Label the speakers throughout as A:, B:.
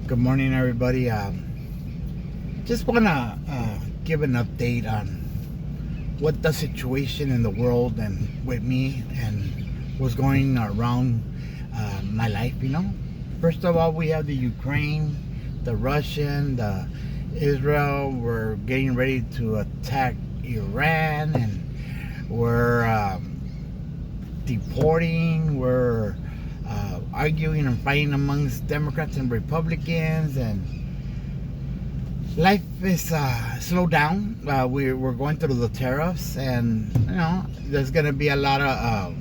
A: Good morning, everybody. Just want to give an update on what the situation in the world and with me and what's going around my life. First of all, we have the Ukraine, the Russian, the Israel. We're getting ready to attack Iran, and we're deporting. We're arguing and fighting amongst Democrats and Republicans, and life is slowed down. We're going through the tariffs, and there's gonna be a lot of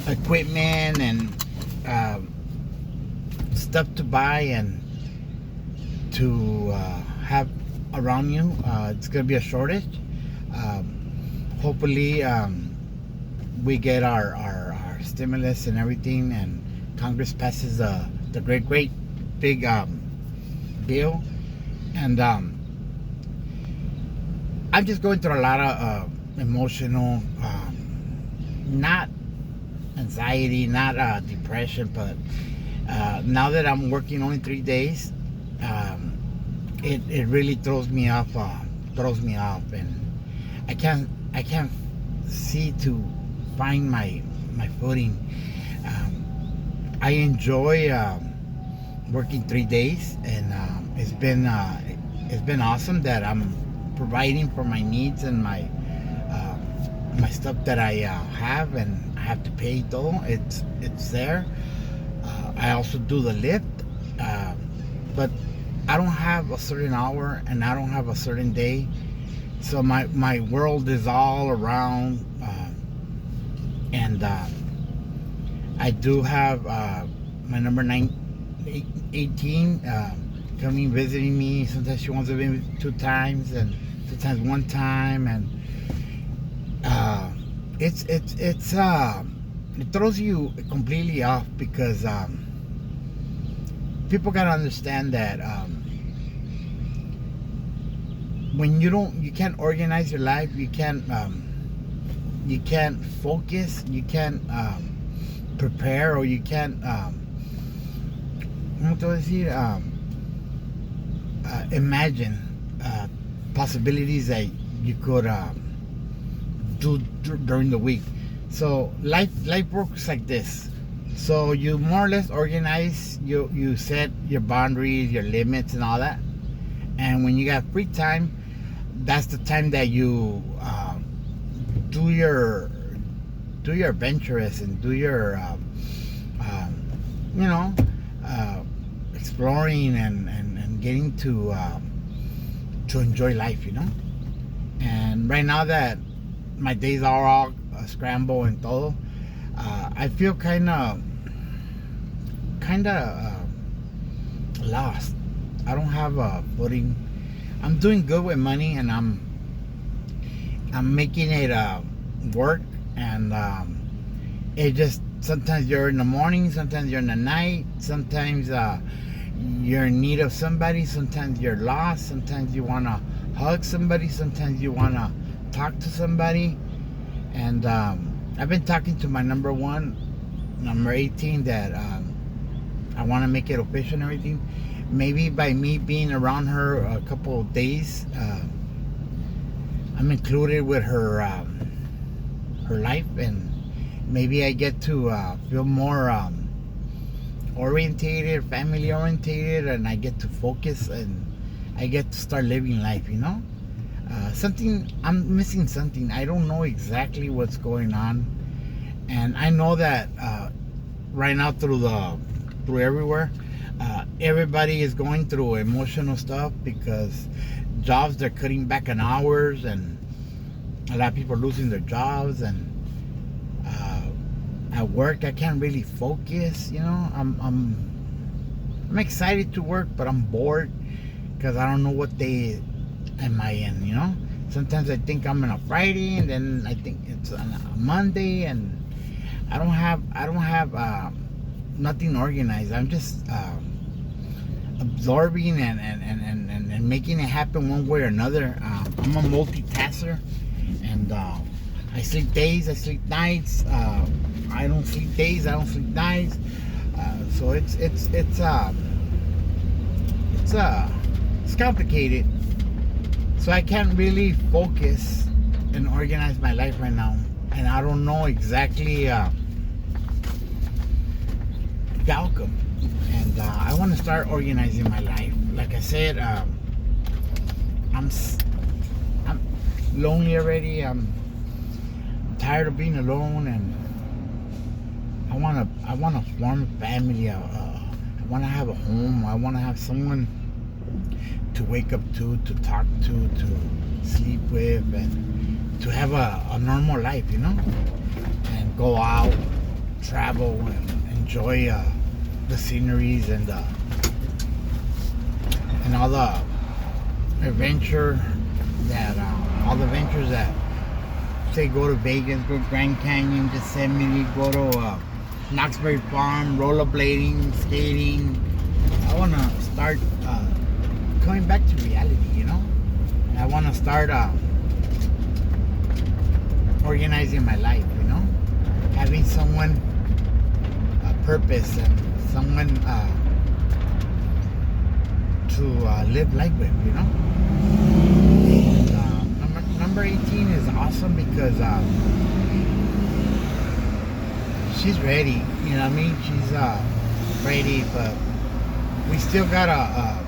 A: equipment and stuff to buy and to have around you. It's gonna be a shortage. Hopefully we get our stimulus and everything, and Congress passes the great big bill. And I'm just going through a lot of emotional, not anxiety, not depression, but now that I'm working only 3 days, it really throws me off, and I can't see to find my footing. I enjoy working 3 days, and it's been awesome that I'm providing for my needs and my stuff that I have, and I have to pay though. It's there. I also do the lift, but I don't have a certain hour and I don't have a certain day, so my world is all around. And I do have my number 18 coming visiting me. Sometimes she wants to visit 2 times, and sometimes 1 time, and it throws you completely off, because people gotta understand that when you can't organize your life, you can't focus, you can't prepare, or you can't imagine possibilities that you could do during the week. So life works like this. So you more or less organize, you set your boundaries, your limits, and all that. And when you got free time, that's the time that you do your adventurous and do your exploring and getting to enjoy life. And right now that my days are all scramble and todo, I feel kind of lost. I don't have a footing. I'm doing good with money, and I'm making it work, and it just, sometimes you're in the morning, sometimes you're in the night, sometimes you're in need of somebody, sometimes you're lost, sometimes you want to hug somebody, sometimes you want to talk to somebody. And I've been talking to my number 18, that I want to make it official and everything. Maybe by me being around her a couple of days, I'm included with her life, and maybe I get to feel more orientated, family orientated, and I get to focus, and I get to start living life. I'm missing something. I don't know exactly what's going on, and I know that right now through everywhere, everybody is going through emotional stuff, because jobs, they're cutting back on hours, and a lot of people are losing their jobs, and at work I can't really focus. I'm excited to work, but I'm bored, because I don't know what day am I in. Sometimes I think I'm on a Friday, and then I think it's on a Monday, and I don't have nothing organized. I'm just absorbing and making it happen one way or another. I'm a multitasker, and I sleep days, I sleep nights. I don't sleep days, I don't sleep nights. So it's complicated. So I can't really focus and organize my life right now, and I don't know exactly the outcome. And I want to start organizing my life. Like I said, I'm lonely already. I'm tired of being alone, and I wanna form a family. I wanna have a home. I wanna have someone to wake up to talk to sleep with, and to have a normal life, and go out, travel, and enjoy the sceneries and all the adventure all the ventures that, say, go to Vegas, go to Grand Canyon, Yosemite, go to Knoxbury Farm, rollerblading, skating. I want to start coming back to reality, and I want to start organizing my life, having someone, a purpose, and someone to live life with, And, number 18 is awesome because she's ready, you know what I mean? She's ready, but we still gotta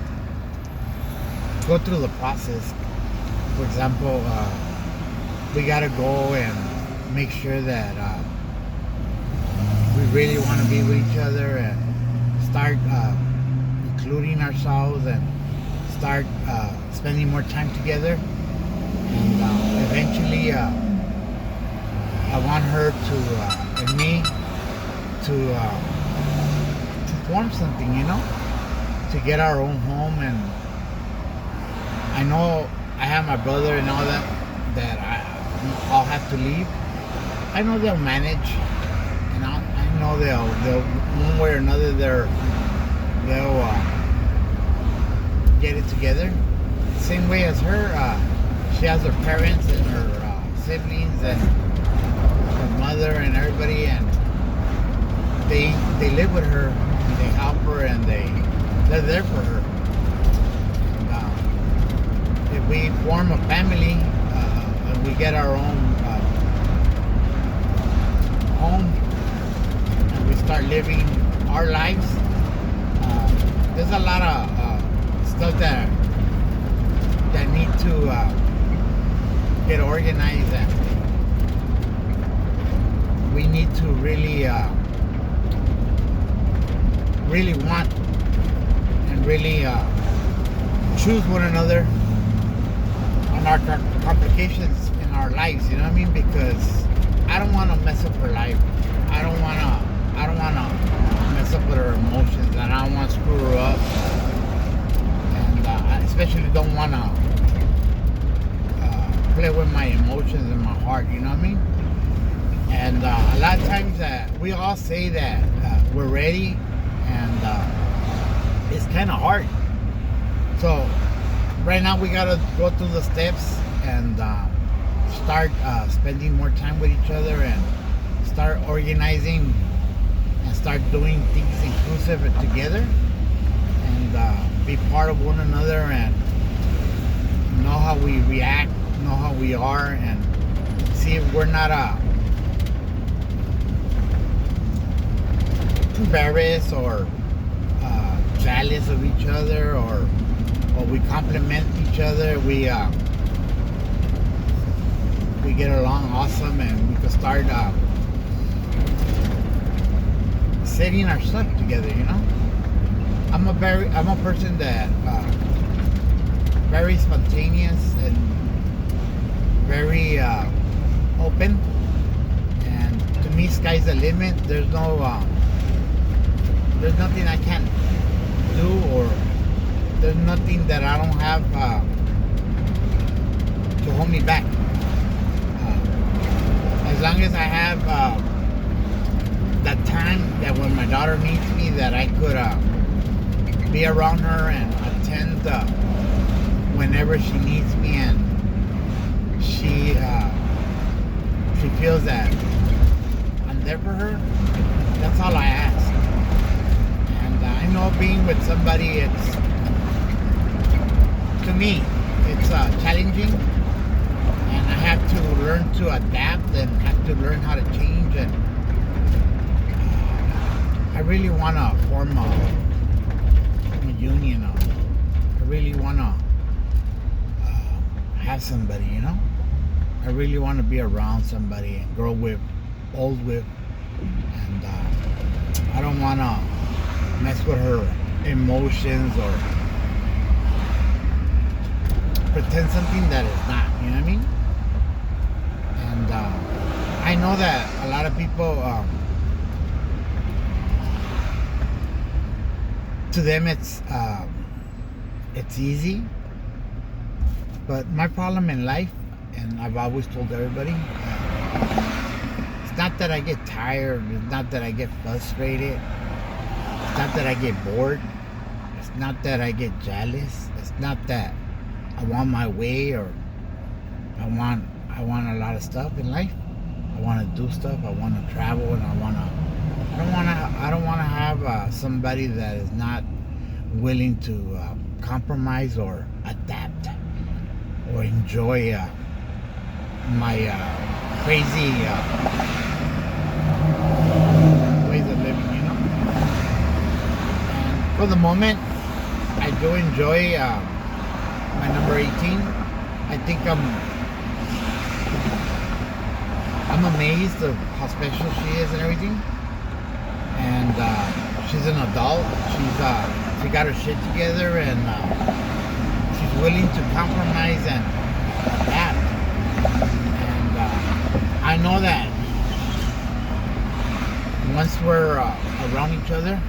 A: go through the process. For example, we gotta go and make sure that we really want to be with each other, and start including ourselves, and start spending more time together. And eventually I want her to and me to form something, to get our own home. And I know I have my brother and all that I'll have to leave. I know they'll manage, and I know they'll one way or another they'll get it together. Same way as her, she has her parents and her siblings and her mother and everybody, and they live with her, and they help her, and they're there for her. And, if we form a family and we get our own home, and we start living our lives, there's a lot of stuff that need to get organized, and we need to really want and really choose one another on our complications in our lives, you know what I mean? Because I don't want to mess up her life. I don't want to mess up with her emotions, and I don't want to screw her up. And I especially don't want to play with my emotions and my heart, you know what I mean? And a lot of times we all say that we're ready, and it's kind of hard. So right now we gotta go through the steps and start spending more time with each other, and start organizing, and start doing things inclusive and together, and be part of one another, and know how we react, know how we are, and see if we're not embarrassed or jealous of each other, or we complement each other. We get along awesome, and we can start setting our stuff together, I'm a person that very spontaneous and very open, and to me sky's the limit. There's nothing I can't do, or there's nothing that I don't have to hold me back. As long as I have that time that when my daughter needs me, that I could be around her and attend whenever she needs me, and she feels that I'm there for her. That's all I ask. And I know being with somebody, it's, to me, it's challenging. And I have to learn to adapt and have to learn how to change. And I really want to form a union. I really want to have somebody, you know. I really want to be around somebody and grow with, old with, and I don't want to mess with her emotions or pretend something that is not, you know what I mean? And I know that a lot of people, to them it's easy, but my problem in life, and I've always told everybody, it's not that I get tired, it's not that I get frustrated, it's not that I get bored, it's not that I get jealous, it's not that I want my way or I want a lot of stuff in life. I want to do stuff, I want to travel, and I don't want to have somebody that is not willing to compromise or adapt or enjoy my crazy ways of living, you know. And for the moment, I do enjoy my number 18. I think I'm amazed of how special she is and everything. And she's an adult. She got her shit together, and she's willing to compromise and adapt. And I know that once we're around each other,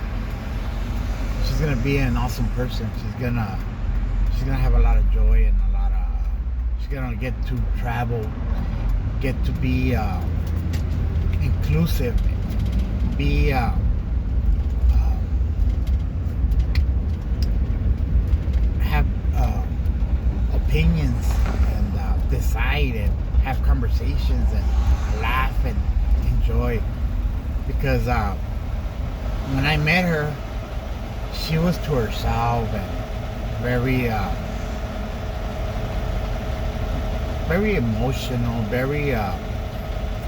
A: she's gonna be an awesome person. She's gonna have a lot of joy and she's gonna get to travel, get to be inclusive, be have opinions, and decide and have conversations and laugh and enjoy. Because when I met her, she was to herself and very emotional, very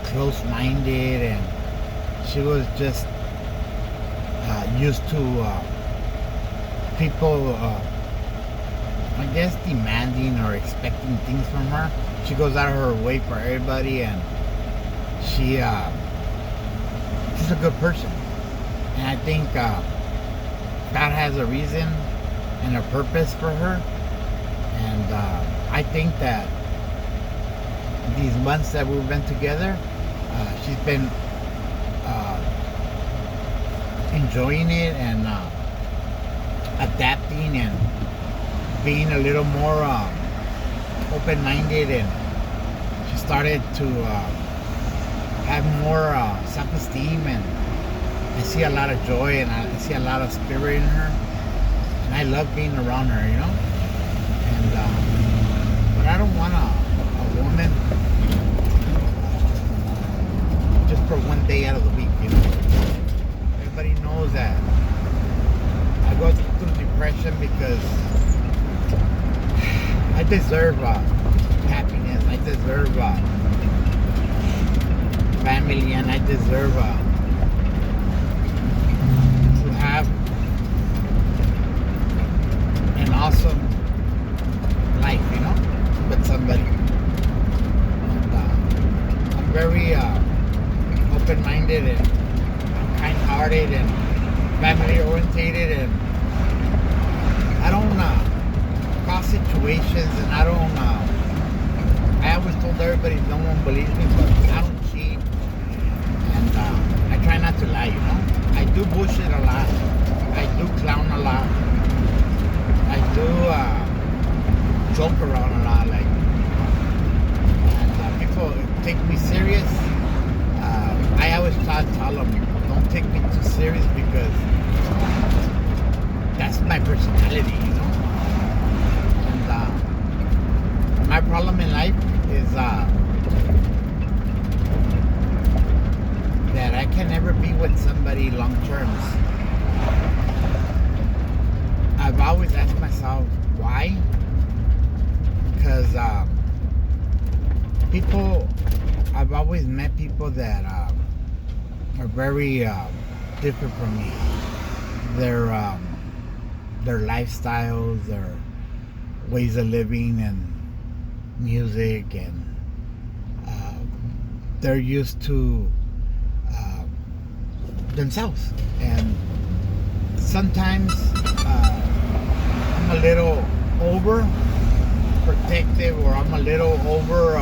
A: close-minded, and she was just used to people, I guess, demanding or expecting things from her. She goes out of her way for everybody, and she's a good person. And I think God has a reason and a purpose for her. And I think that these months that we've been together, she's been enjoying it and adapting and being a little more open-minded, and she started to have more self-esteem, and I see a lot of joy and I see a lot of spirit in her, and I love being around her, you know. And but I don't want a woman just for one day out of the week, you know. Everybody knows that I go through depression because I deserve happiness, I deserve family, and I deserve to have an awesome life, you know, with somebody. And I'm very open-minded and kind-hearted and family-orientated, and I don't cause situations, and I don't I always told everybody no one believes me, but I don't cheat, and I try not to lie, you know. I do bullshit a lot, I do clown a lot, I do joke around a lot, like, and people take me serious. I always try to tell them, don't take me too serious, because that's my personality, you know. And my problem in life is that that I can never be with somebody long terms. I've always asked myself why. Because I've always met people that are very different from me. Their lifestyles, their ways of living, and music, and they're used to themselves. And sometimes I'm a little over protective, or I'm a little over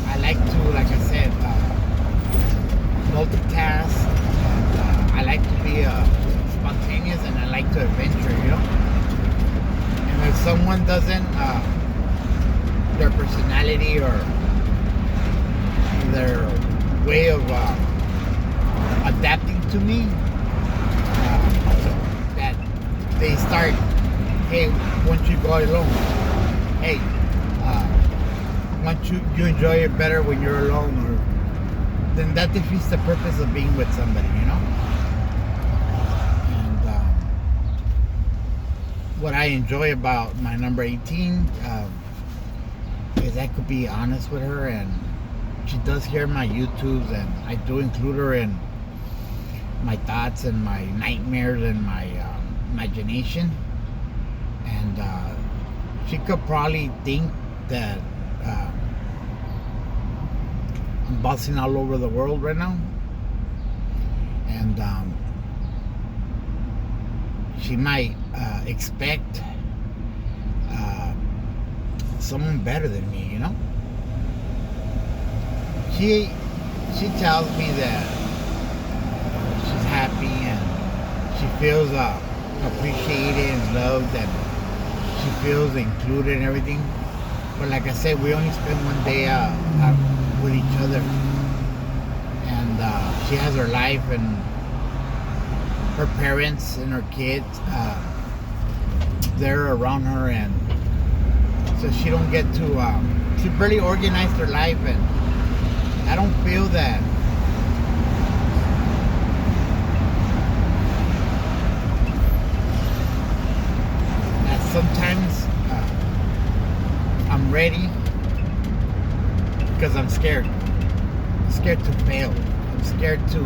A: I like to, like I said, multitask, and I like to be spontaneous, and I like to adventure, and if someone doesn't their personality or their way of adapting to me, that they start, hey, once you go alone, hey, once you enjoy it better when you're alone, or then that defeats the purpose of being with somebody, And what I enjoy about my number 18 is I could be honest with her, and she does hear my YouTubes, and I do include her in my thoughts and my nightmares and my imagination. And she could probably think that I'm bossing all over the world right now, and she might expect someone better than me, She tells me that she's happy, and she feels appreciated and loved, and she feels included and everything. But like I said, we only spend one day with each other, and she has her life and her parents and her kids. They're around her, and so she don't get to. She barely organized her life, and I don't feel that. Sometimes I'm ready because I'm scared. I'm scared to fail. I'm scared to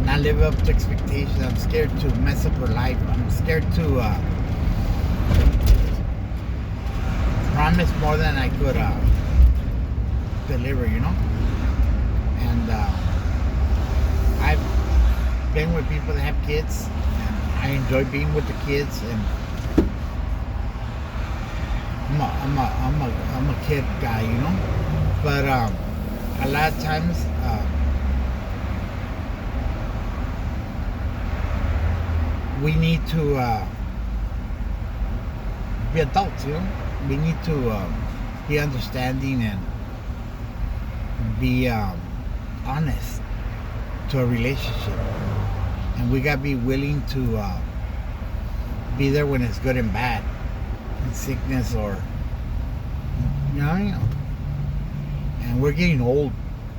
A: not live up to expectations. I'm scared to mess up her life. I'm scared to promise more than I could deliver, And I've been with people that have kids, and I enjoy being with the kids, and I'm a kid guy, But a lot of times we need to be adults, We need to be understanding and be honest to a relationship, and we gotta be willing to be there when it's good and bad, in sickness, or and we're getting old,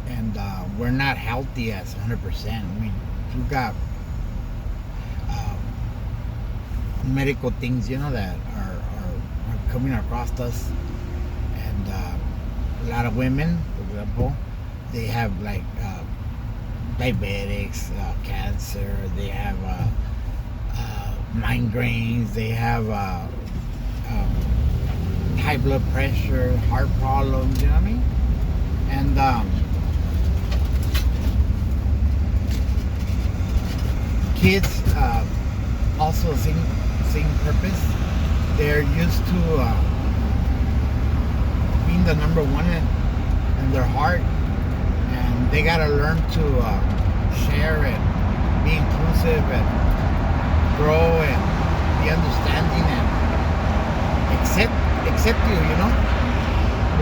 A: and we're not healthy as 100%. We got medical things, that are coming across us, and a lot of women, for example, they have like diabetics, cancer, they have migraines, they have high blood pressure, heart problems, And kids also same purpose. They're used to being the number one in their heart, and they gotta learn to share and be inclusive and grow and be understanding and accept you,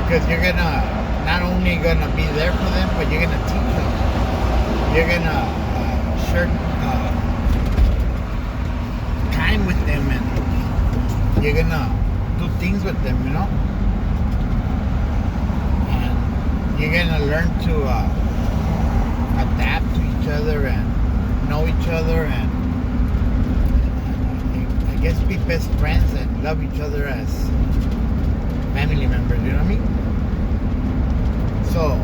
A: because you're not only gonna be there for them, but you're gonna teach them. You're gonna share time with them, and you're gonna do things with them, And you're gonna learn to adapt to each other and know each other, and I guess be best friends and love each other as family members. You know what I mean? So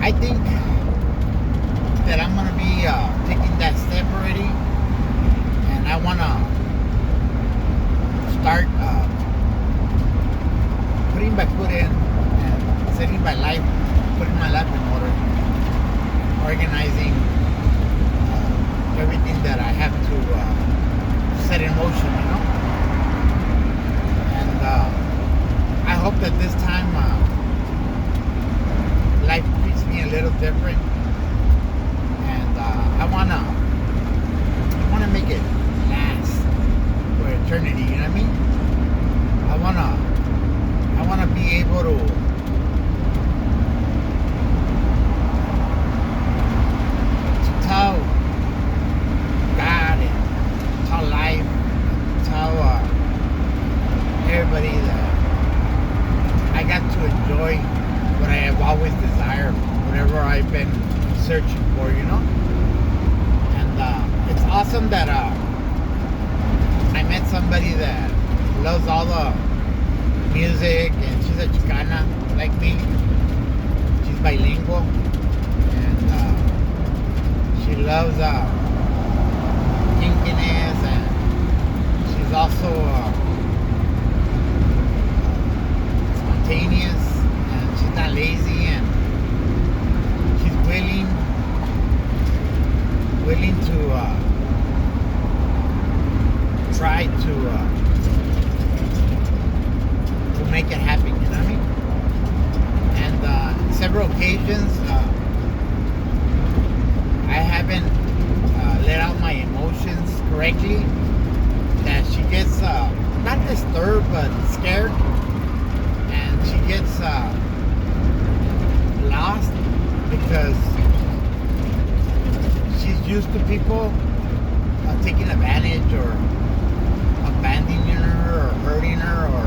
A: I think that I'm gonna be taking that step already, and I wanna start putting my foot in and setting my life, putting my life in order, organizing everything that I have to set in motion, you know. And I hope that this time life treats me a little different, and I wanna make it last for eternity. You know what I mean? I wanna be able to tell God and tell life, tell everybody that I got to enjoy what I have always desired, whatever I've been searching for, you know. And it's awesome that I met somebody that loves all the music, and she's a Chicana like me. She's bilingual, and she loves kinkiness, and she's also spontaneous, and she's not lazy, and she's willing to try to make it happen. You know what I mean? And several occasions I haven't let out my emotions correctly, that she gets not disturbed but scared, and she gets lost because she's used to people taking advantage or abandoning her or hurting her or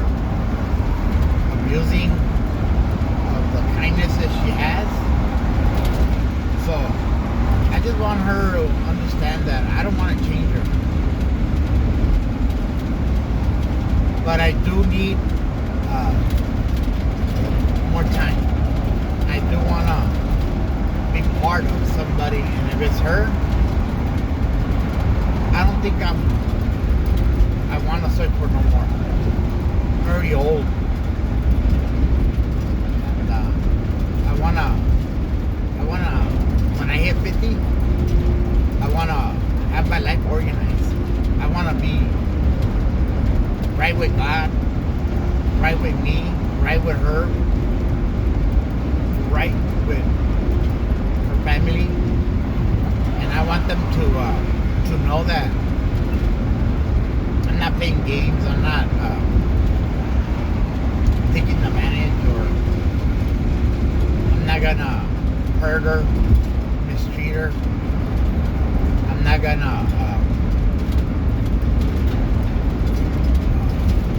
A: abusing of the kindness that she has. So I just want her to understand that I don't want to change her, but I do need more time. I do want to be part of somebody, and if it's her, I don't think I want to search for no more. I'm already old, and I wanna when I hit 50, I wanna have my life organized. I wanna be right with God, right with me, right with her, right with her family, and I want them to know that I'm not playing games. I'm not taking advantage, or I'm not gonna hurt her, mistreat her. I'm not gonna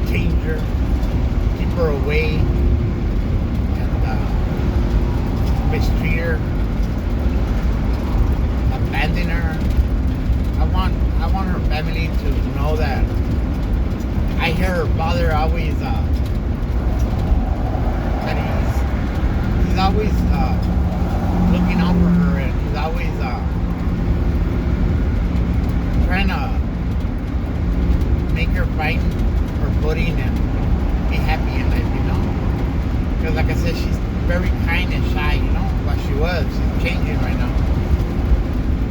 A: change her, keep her away, and mistreat her, abandon her. I want her family to know that I hear her father always that he's always looking out for her, and he's always trying to make her find her footing and be happy in life, you know. Because like I said, she's very kind and shy, you know. What she was, she's changing right now.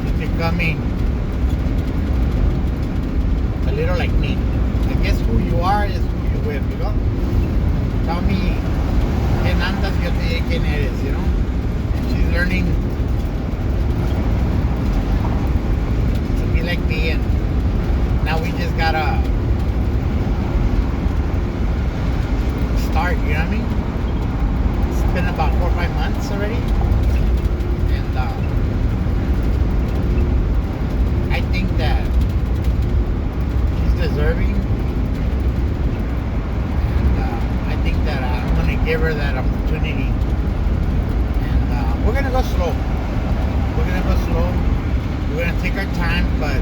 A: She's becoming a little like me. I guess who you are is who you're with, you know. Tell me quién andas, yo te diré quién eres, you know. And she's learning to be like me, and now we just gotta start, you know what I mean? It's been about 4 or 5 months already, and I think that she's deserving, and I think that I'm gonna give her that opportunity take our time, but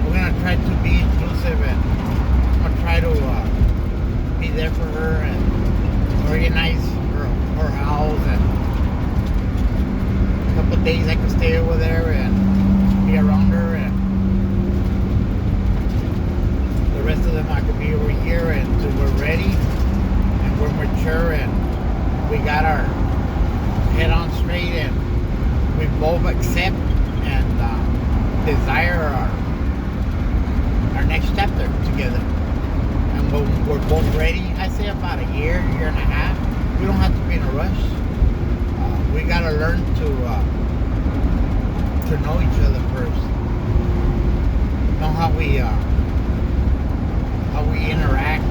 A: we're gonna try to be inclusive, and I'm gonna try to be there for her and organize her house, and a couple of days I can stay over there and be around her, and the rest of them I could be over here until we're ready and we're mature and we got our head on straight and we both accept and desire our next chapter together. And when we're both ready, I say about a year and a half. We don't have to be in a rush. We gotta learn to know each other first. Know how we interact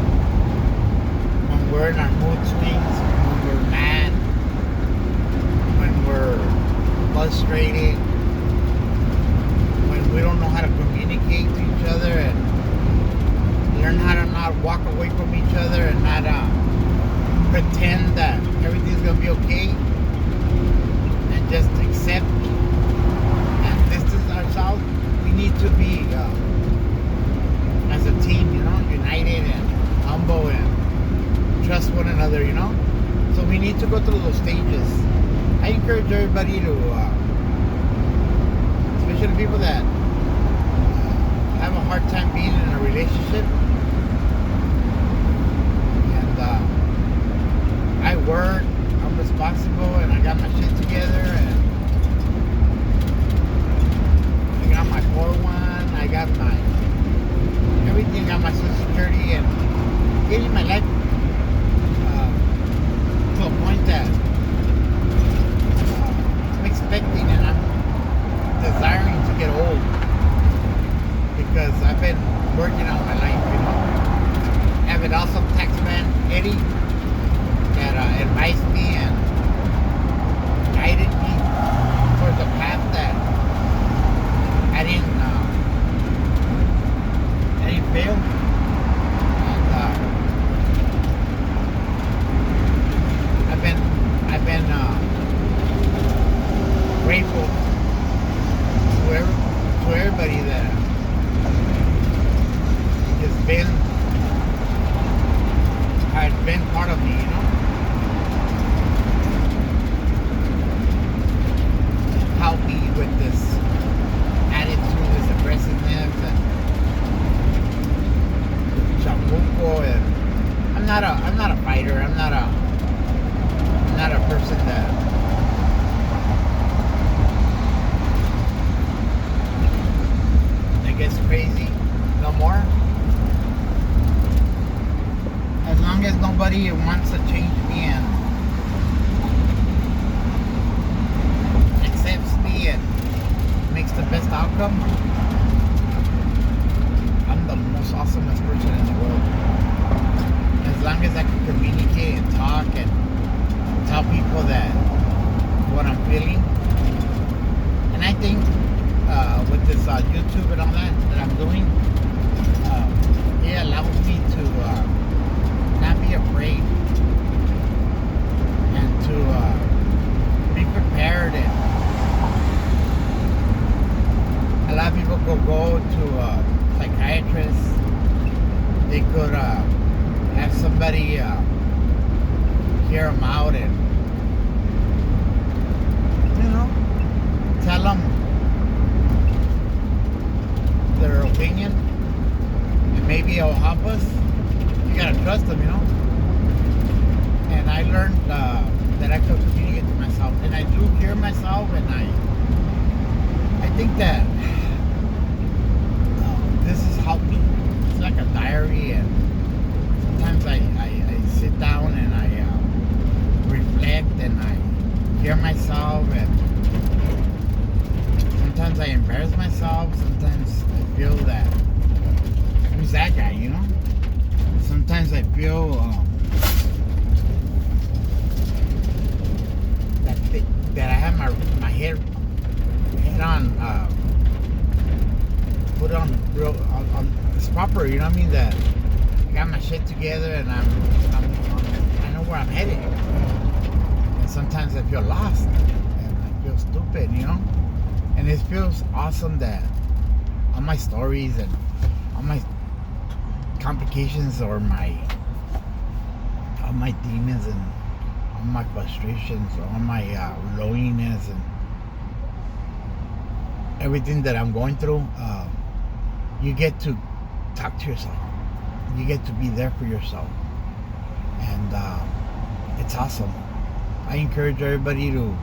A: when we're in our mood swings, when we're mad, when we're frustrated, when we don't know how to communicate to each other, and learn how to not walk away from each other and not pretend that everything's gonna be okay, and just accept and distance ourselves. We need to be as a team, united and humble and trust one another, So we need to go through those stages. I encourage everybody to, especially people that have a hard time being in a relationship. And I work, I'm responsible, and I got my shit together, and I got my 401, I got my everything, got my Social Security, and getting my life to a point that I'm expecting and I'm desiring to get old, because I've been working on my life, I have an awesome tax man, Eddie, that advised me and guided me towards the path that I didn't fail. And I've been grateful to everybody that has been part of me, help me with this attitude, this aggressiveness, and chamuco, and I'm not a fighter. I'm not a person that gets crazy no more. As long as nobody wants to change me and accepts me and makes the best outcome, I'm the most awesomest person in the world. As long as I can communicate and talk and tell people that what I'm feeling. And I think with this YouTube and all that I'm doing, it allows me to not be afraid and to be prepared. And a lot of people could go to a psychiatrist. They could have somebody hear them out and tell them their opinion, and maybe it'll help us. You gotta trust them, And I learned that I could communicate to myself, and I do hear myself, and I think that this has helped me. It's like a diary, and sometimes I sit down and I reflect, and I hear myself, and sometimes I embarrass myself. Sometimes I feel that who's that guy, Sometimes I feel that I have my head on put on real on it's proper. You know what I mean? That I got my shit together and I know where I'm headed. And sometimes I feel lost and I feel stupid, And And it feels awesome that all my stories and all my complications or all my demons and all my frustrations, all my loneliness and everything that I'm going through, you get to talk to yourself. You get to be there for yourself. And it's awesome. I encourage everybody to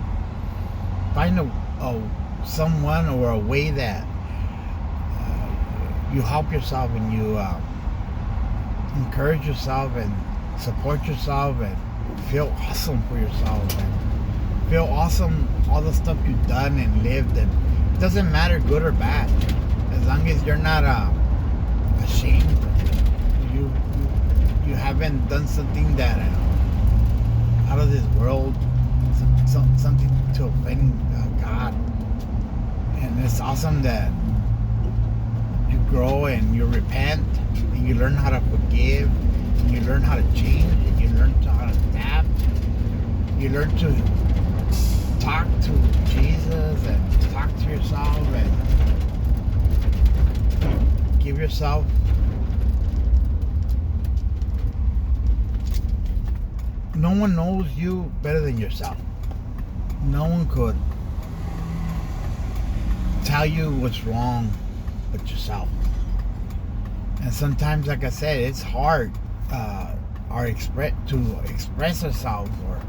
A: find someone or a way that you help yourself and you encourage yourself and support yourself and feel awesome for yourself and feel awesome all the stuff you've done and lived, and it doesn't matter good or bad as long as you're not ashamed. You haven't done something that out of this world, something to offend God. And it's awesome that you grow and you repent and you learn how to forgive and you learn how to change and you learn how to adapt. You learn to talk to Jesus and talk to yourself and give yourself no one knows you better than yourself. No one could tell you what's wrong but yourself. And sometimes, like I said, it's hard to express ourselves or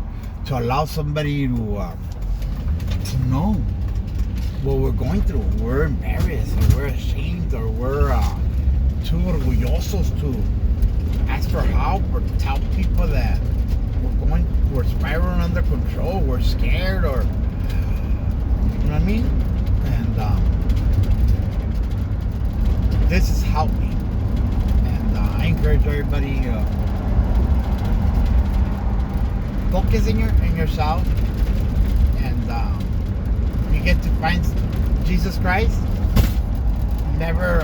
A: to allow somebody to know what we're going through. We're embarrassed or we're ashamed or we're too orgullosos to ask for help or tell people that we're spiraling under control, we're scared, or you know what I mean? And this has helped me, and I encourage everybody focus in yourself, and you get to find Jesus Christ. Never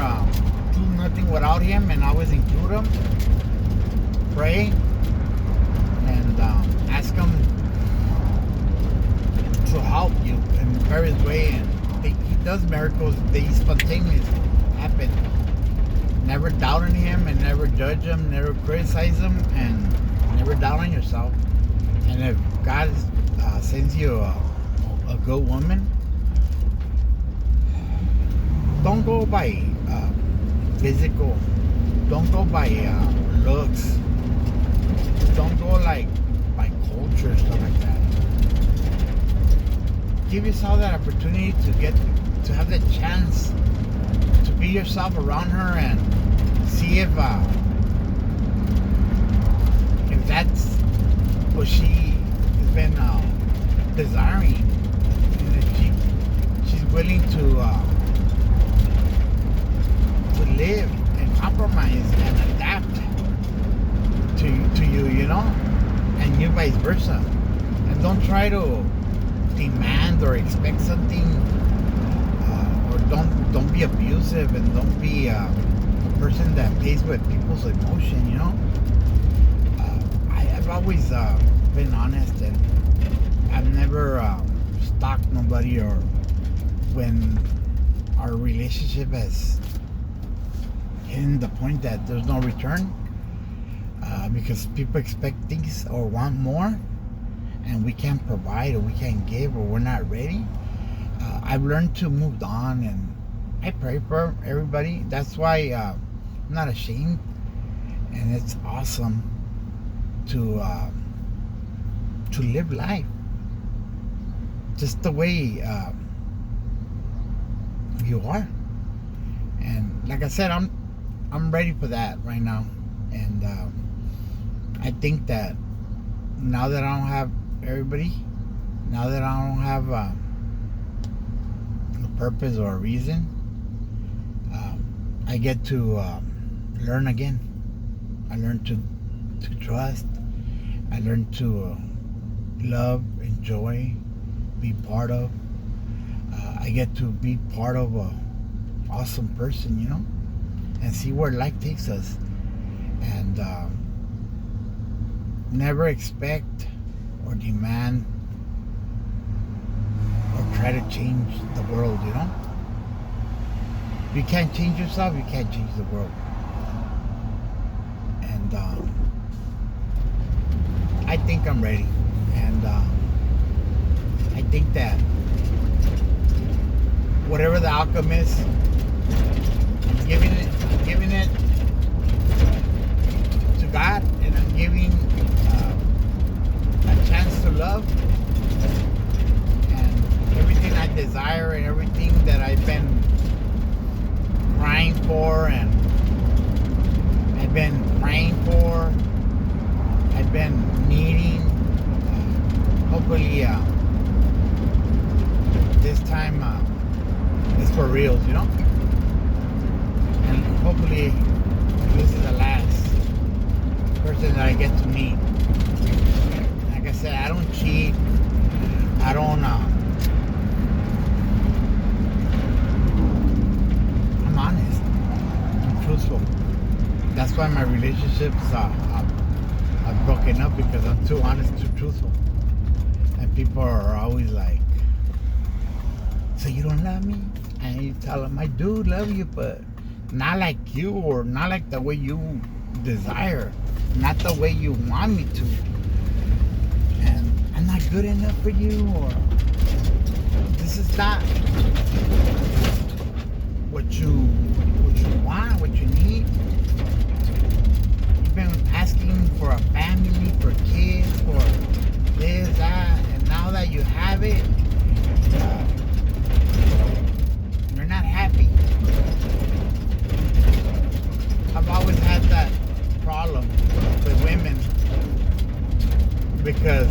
A: do nothing without Him, and always include Him. Pray. And ask Him to help you in various ways. And He does miracles. They spontaneously happen. Never doubt in Him and never judge Him, never criticize Him, and never doubt on yourself. And if God sends you a good woman, don't go by physical. Don't go by looks. Don't go by culture, stuff like that. Give yourself that opportunity to have the chance to be yourself around her and see if that's what she has been desiring, and if she's willing to live and compromise and adapt to you, you know, and you vice versa. And don't try to demand or expect something, or don't be abusive, and don't be a person that plays with people's emotion, you know. I've always been honest, and I've never stalked nobody, or when our relationship has hit the point that there's no return. Because people expect things or want more, and we can't provide or we can't give or we're not ready. I've learned to move on, and I pray for everybody. That's why I'm not ashamed, and it's awesome to live life just the way you are. And like I said, I'm ready for that right now, and I think that now that I don't have everybody, now that I don't have a purpose or a reason, I get to learn again. I learn to trust. I learn to love, enjoy, be part of. I get to be part of a awesome person, you know, and see where life takes us. And never expect or demand or try try to change the world, you know? If you can't change yourself, you can't change the world. And I think I'm ready. And I think that whatever the outcome is, I'm giving it to God, and I'm giving a chance to love, and everything I desire and everything that I've been crying for, and I've been praying for, I've been needing, hopefully this time it's for reals, you know? And hopefully this is the last person that I get to meet. Like I said, I don't cheat. I don't I'm honest. I'm truthful. That's why my relationships I've broken up, because I'm too honest, too truthful. And people are always like, so you don't love me? And you tell them, I do love you, but not like you, or not like the way you desire, not the way you want me to. And I'm not good enough for you, or this is not what you want, what you need. You've been asking for a family, for kids, for this, that, and now that you have it, you're not happy. I've always had that problem with women, because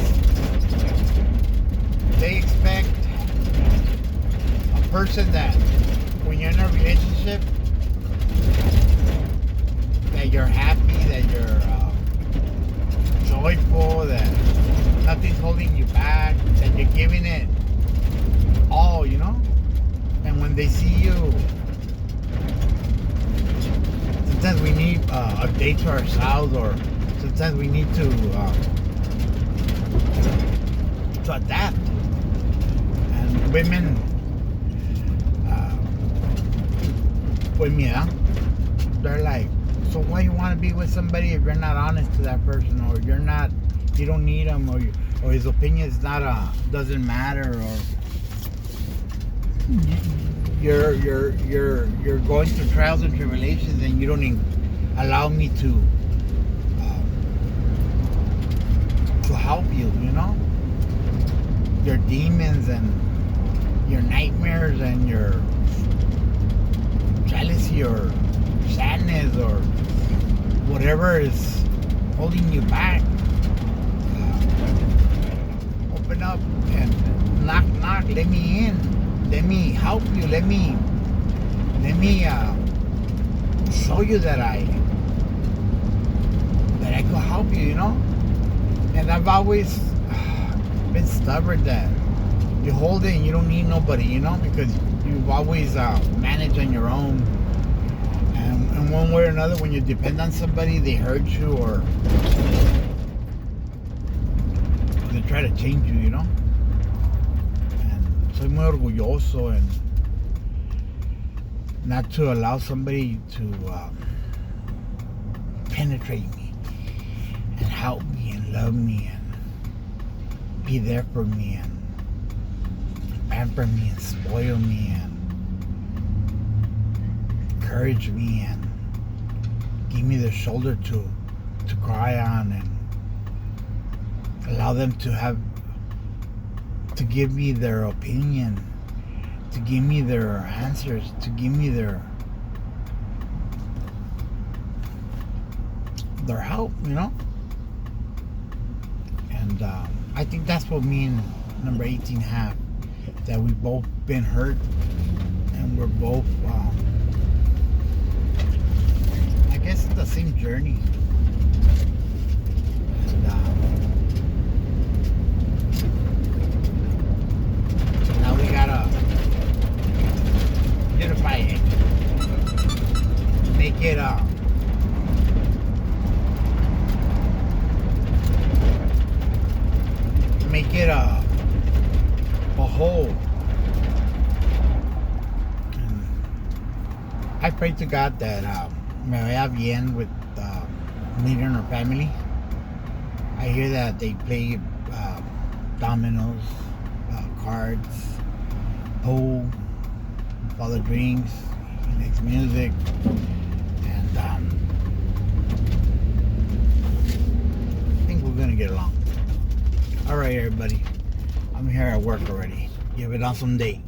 A: they expect a person that when you're in a relationship, that you're happy, that you're joyful, that nothing's holding you back, that you're giving it all, you know? And when they see you, sometimes we need a day to ourselves, or sometimes we need to adapt. And women, with me, they're like, so why you want to be with somebody if you're not honest to that person, or you don't need him, or his opinion is not doesn't matter, or you're going through trials and tribulations, and you don't even allow me to help you, you know? Your demons and your nightmares and your jealousy or sadness or whatever is holding you back, open up and knock, let me in, let me help you, let me show you that I could help you, you know? And I've always been stubborn that you hold it and you don't need nobody, you know, because you've always managed on your own. And one way or another, when you depend on somebody, they hurt you, or they try to change you, you know. And soy muy orgulloso, and not to allow somebody to penetrate me and help me and love me and be there for me and pamper me and spoil me and encourage me and give me the shoulder to cry on, and allow them to give me their opinion, to give me their answers, to give me their help, you know. And I think that's what me and number 18 have, that we've both been hurt, and we're both I guess it's the same journey. And now we gotta unify it, make it a whole, I pray to God that me vaya bien with me and her family. I hear that they play dominoes, cards, pool. Father drinks, he makes music, and I think we're gonna get along. All right, everybody. I'm here at work already. You have an awesome day.